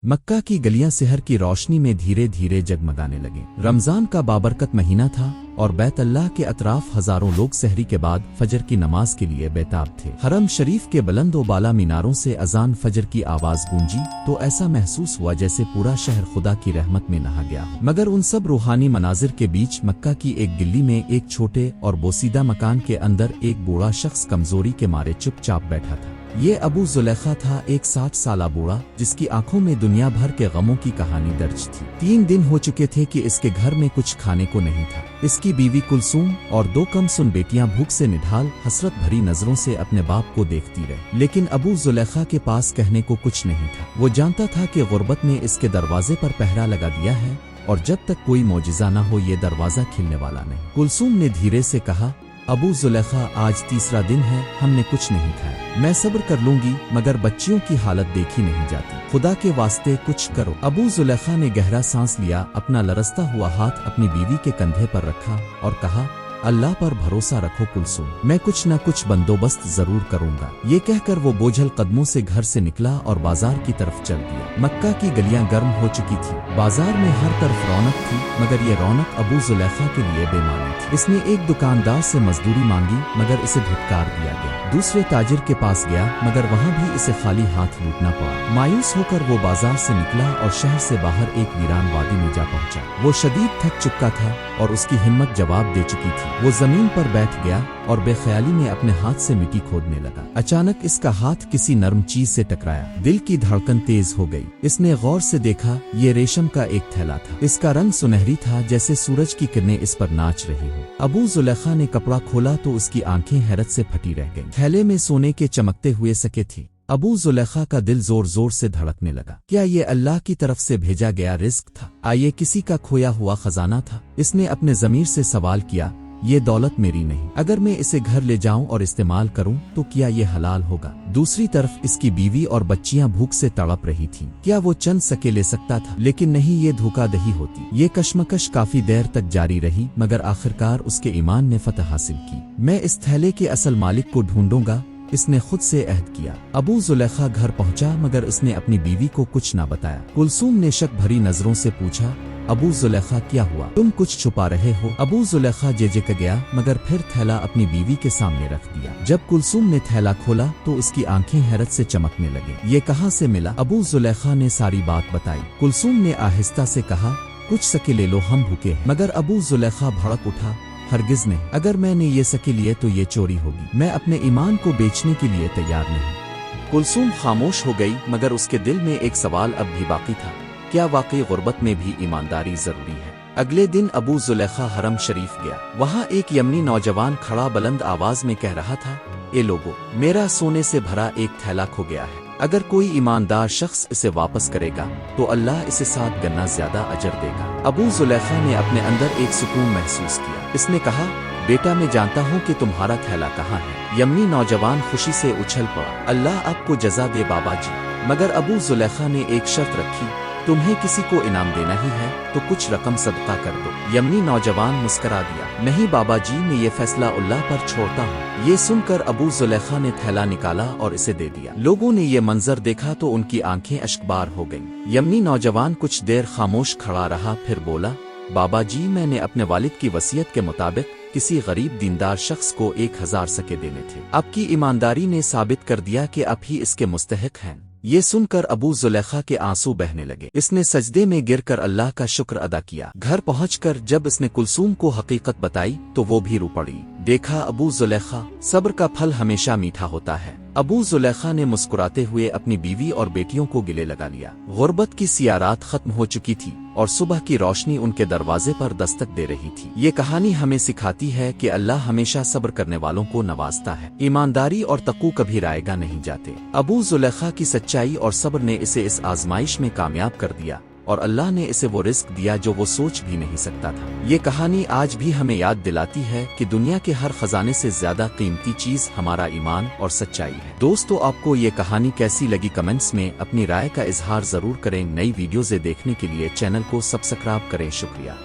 मक्का की गलियां सहर की रोशनी में धीरे धीरे जगमगाने लगे। रमजान का बाबरकत महीना था और बैत अल्लाह के अतराफ हजारों लोग सहरी के बाद फजर की नमाज के लिए बेताब थे। हरम शरीफ के बुलंद व बाला मीनारों से अजान फजर की आवाज गूंजी तो ऐसा महसूस हुआ जैसे पूरा शहर खुदा की रहमत में नहा गया हो। मगर उन सब रूहानी मनाजिर के बीच मक्का की एक गिल्ली में एक छोटे और बोसीदा मकान के अंदर एक बूढ़ा शख्स कमजोरी के मारे चुपचाप बैठा था। ये अबू जुलेखा था, एक 60 साला बूढ़ा जिसकी आंखों में दुनिया भर के गमों की कहानी दर्ज थी। 3 दिन हो चुके थे कि इसके घर में कुछ खाने को नहीं था। इसकी बीवी कुलसूम और 2 कमसुन बेटियां भूख से निढाल हसरत भरी नजरों से अपने बाप को देखती रही। लेकिन अबू जुलेखा के पास कहने को कुछ नहीं था। वो जानता था कि गुर्बत ने इसके दरवाजे पर पहरा लगा दिया है और जब तक कोई मौजिज़ा न हो ये दरवाजा खिलने वाला नहीं। कुलसूम ने धीरे से कहा, अबू जुलेखा, आज तीसरा दिन है, हमने कुछ नहीं खाया। मैं सब्र कर लूंगी मगर बच्चियों की हालत देखी नहीं जाती। खुदा के वास्ते कुछ करो। अबू जुलेखा ने गहरा सांस लिया, अपना लरसता हुआ हाथ अपनी बीवी के कंधे पर रखा और कहा, अल्लाह पर भरोसा रखो कुलसूम, मैं कुछ न कुछ बंदोबस्त जरूर करूंगा। ये कहकर वो बोझल कदमों से घर से निकला और बाजार की तरफ चल दिया। मक्का की गलियां गर्म हो चुकी थी। बाजार में हर तरफ रौनक थी मगर ये रौनक अबू जुलेखा के लिए बेमानी थी। इसने एक दुकानदार से मजदूरी मांगी मगर इसे धिक्कार दिया गया। दूसरे ताजिर के पास गया मगर वहाँ भी इसे खाली हाथ लूटना पड़ा। मायूस होकर वो बाजार से निकला और शहर से बाहर एक वीरान वादी में जा पहुंचा। वो शदीद थक चुका था और उसकी हिम्मत जवाब दे चुकी थी। वो जमीन पर बैठ गया और बेख्याली में अपने हाथ से मिट्टी खोदने लगा। अचानक इसका हाथ किसी नरम चीज से टकराया। दिल की धड़कन तेज हो गई। इसने गौर से देखा, ये रेशम का एक थैला था। इसका रंग सुनहरी था जैसे सूरज की किरणें इस पर नाच रही हो। अबू जुलेखा ने कपड़ा खोला तो उसकी आंखें हैरत से फटी रह गईं। थैले में सोने के चमकते हुए सके थी। अबू जुलेखा का दिल जोर जोर से धड़कने लगा। क्या ये अल्लाह की तरफ से भेजा गया रिस्क था? ये किसी का खोया हुआ खजाना था? इसने अपने ज़मीर से सवाल किया, ये दौलत मेरी नहीं, अगर मैं इसे घर ले जाऊं और इस्तेमाल करूं तो क्या ये हलाल होगा? दूसरी तरफ इसकी बीवी और बच्चियां भूख से तड़प रही थीं। क्या वो चंद सके ले सकता था? लेकिन नहीं, ये धोखाधड़ी होती। ये कशमकश काफी देर तक जारी रही मगर आखिरकार उसके ईमान ने फतह हासिल की। मैं इस थैले के असल मालिक को ढूंढूंगा, इसने खुद से अहद किया। अबू जुलेखा घर पहुंचा मगर इसने अपनी बीवी को कुछ न बताया। कुलसूम ने शक भरी नजरों से पूछा, अबू जुलेखा, क्या हुआ? तुम कुछ छुपा रहे हो? अबू जुलेखा जेजेक गया मगर फिर थैला अपनी बीवी के सामने रख दिया। जब कुलसूम ने थैला खोला तो उसकी आंखें हैरत से चमकने लगी। ये कहाँ से मिला? अबू जुलेखा ने सारी बात बताई। कुलसूम ने आहिस्ता से कहा, कुछ सके ले लो, हम भूखे हैं। मगर अबू जुलेखा भड़क उठा, हरगिज नहीं, अगर मैंने ये सके लिए तो ये चोरी होगी। मैं अपने ईमान को बेचने के लिए तैयार नहीं। कुलसूम खामोश हो गई मगर उसके दिल में एक सवाल अब भी बाकी था, क्या वाकई गुर्बत में भी ईमानदारी जरूरी है? अगले दिन अबू जुलेखा हरम शरीफ गया। वहाँ एक यमनी नौजवान खड़ा बुलंद आवाज में कह रहा था, ए लोगो, मेरा सोने से भरा एक थैला खो गया है। अगर कोई ईमानदार शख्स इसे वापस करेगा तो अल्लाह इसे 7 गुना ज्यादा अजर देगा। अबू जुलेखा ने अपने अंदर एक सुकून महसूस किया। इसने कहा, बेटा, मैं जानता हूँ कि तुम्हारा थैला कहाँ है। यमनी नौजवान खुशी से उछल पड़ा, अल्लाह आपको जजा दे बाबा जी। मगर अबू जुलेखा ने एक शर्त रखी, तुम्हें किसी को इनाम देना ही है तो कुछ रकम सदका कर दो। यमनी नौजवान मुस्करा दिया, नहीं बाबा जी, मैं ये फैसला अल्लाह पर छोड़ता हूँ। ये सुनकर अबू जुलेखा ने थैला निकाला और इसे दे दिया। लोगों ने ये मंजर देखा तो उनकी आंखें अश्कबार हो गईं। यमनी नौजवान कुछ देर खामोश खड़ा रहा, फिर बोला, बाबा जी, मैंने अपने वालिद की वसीयत के मुताबिक किसी गरीब दीनदार शख्स को 1000 सके देने थे। आपकी ईमानदारी ने साबित कर दिया कि आप ही इसके मुस्तहिक हैं। ये सुनकर अबू जुलेखा के आंसू बहने लगे। इसने सजदे में गिरकर अल्लाह का शुक्र अदा किया। घर पहुंचकर जब इसने कुलसूम को हकीकत बताई तो वो भी रो पड़ी। देखा अबू जुलेखा, सब्र का फल हमेशा मीठा होता है। अबू जुलेखा ने मुस्कुराते हुए अपनी बीवी और बेटियों को गले लगा लिया। गुर्बत की सियारात खत्म हो चुकी थी और सुबह की रोशनी उनके दरवाजे पर दस्तक दे रही थी। ये कहानी हमें सिखाती है कि अल्लाह हमेशा सब्र करने वालों को नवाजता है। ईमानदारी और तक़्वा कभी रायगा नहीं जाते। अबू जुलेखा की सच्चाई और सब्र ने इसे इस आजमाइश में कामयाब कर दिया और अल्लाह ने इसे वो रिस्क दिया जो वो सोच भी नहीं सकता था। ये कहानी आज भी हमें याद दिलाती है कि दुनिया के हर खजाने से ज्यादा कीमती चीज हमारा ईमान और सच्चाई है। दोस्तों, आपको ये कहानी कैसी लगी? कमेंट्स में अपनी राय का इजहार जरूर करें। नई वीडियोज़ देखने के लिए चैनल को सब्सक्राइब करें। शुक्रिया।